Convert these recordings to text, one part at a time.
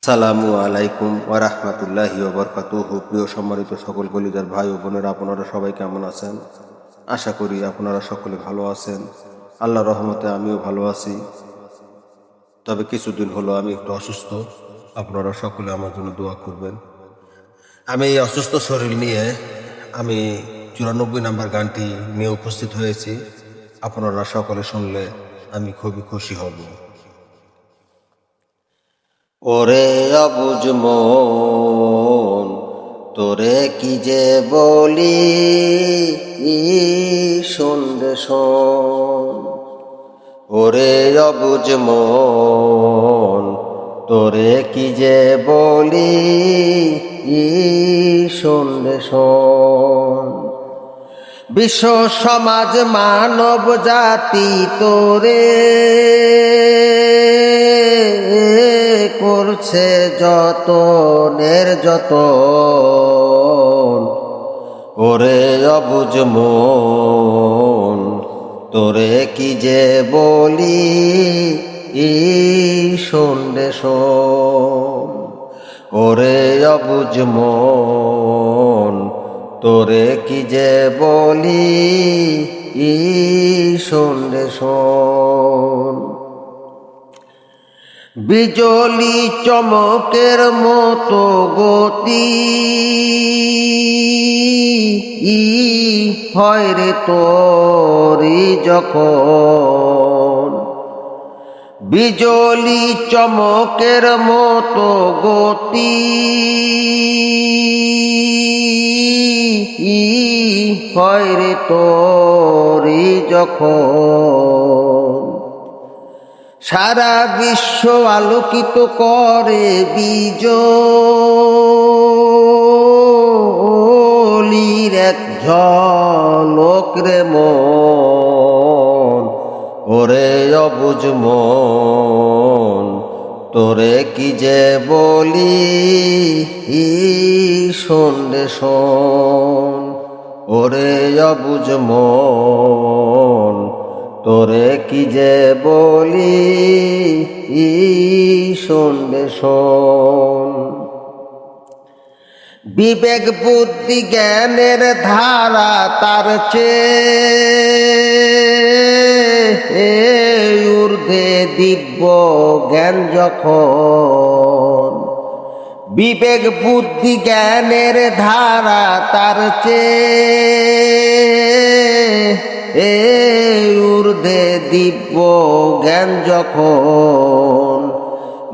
আসসালামু আলাইকুম ওয়া রাহমাতুল্লাহি ওয়া বারাকাতুহু। প্রিয় সম্মানিত সকল কলিজার ভাই ও বোনেরা, আপনারা সবাই কেমন আছেন? আশা করি আপনারা সকলে ভালো আছেন। আল্লাহর রহমতে আমিও ভালো আছি। তবে কিছুদিন হলো আমি একটু অসুস্থ। আপনারা সকলে আমার জন্য দোয়া করবেন। আমি এই অসুস্থ শরীর নিয়ে আমি 94 নাম্বার গানটি নিয়ে উপস্থিত হয়েছি। আপনারা সকলে শুনলে আমি খুবই খুশি হব। ওরে অবুঝ মন, তোরে কি যে বলি, শুনবে শোন। ওরে অবুঝ মন, তোরে কি যে বলি, শুনবে শোন। বিশ্ব সমাজ মানব জাতি তোরে করছে যত নির্যাতন। ওরে অবুঝ মন, তোরে কি যে বলি, শুনবে শোন। ওরে অবুঝ মন, তোরে কি যে বলি, শুনবে শোন। বিজলি চমকের মতো গতি হয় রে তোরি যখন। বিজলি চমকের মতো গতি হয় রে তোরি যখন। সারা বিশ্ব আলোকিত করে বিজলির এক ঝলক রে মন। ওরে অবুঝ মন, তোরে কি যে বলি, শুনবে শোন। ওরে অবুঝ মন, তোরে কি যে বলি, শুনবে শোন। বিবেক বুদ্ধি জ্ঞানের ধারা তার চেয়ে ঊর্ধ্বে দিব্য জ্ঞান যখন। বিবেক বুদ্ধি জ্ঞানের ধারা তার চেয়ে ঊর্ধ্বে দিব্য জ্ঞান যখন।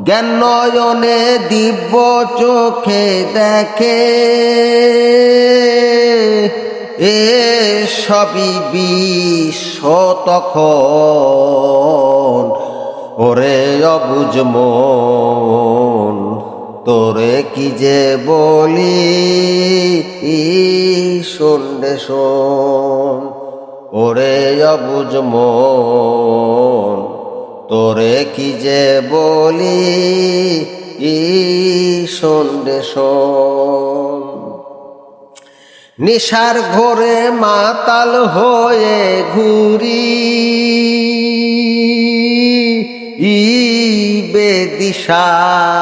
জ্ঞান নয়নে দিব্য চোখে দেখে সবই বিশ্ব তখন। ওরে অবুঝ মন, তোরে কি যে বলি, শুনবে শোন। ওরে অবুঝ মন, তোরে কি যে বলি, শুনবে শোন। নিশার ঘোরে মাতাল হয়ে ঘুরি বেদিশারি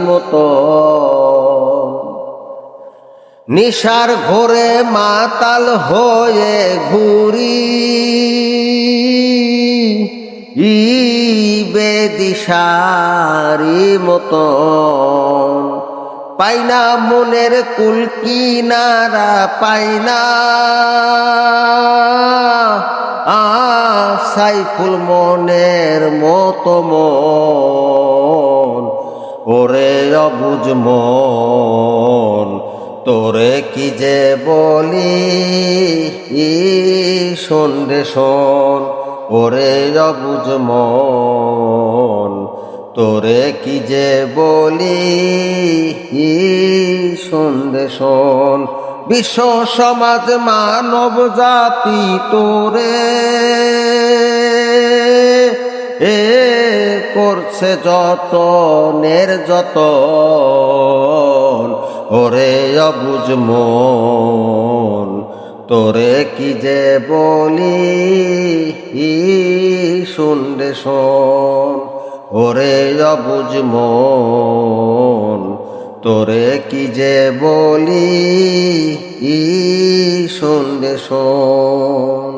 মতো। নিশার ঘোরে মাতাল হয়ে ঘুরি বেদিশারি মতন। পাইনা মনের কুল কিনারা, পাইনা সাইফুল মনের মতো মন। ওরে অবুঝ মন, তোরে কি যে বলি, শুনবে শোন। ওরে অবুঝ মন, তোরে কি যে বলি, শুনবে শোন। বিশ্ব সমাজ মানব জাতি তোরে করছে যত নির্যাতন। ওরে অবুঝ মন, তোরে কি যে বলি, শুনবে শোন। ওরে অবুঝ মন তোরে কি যে বলি শোন রে শোন।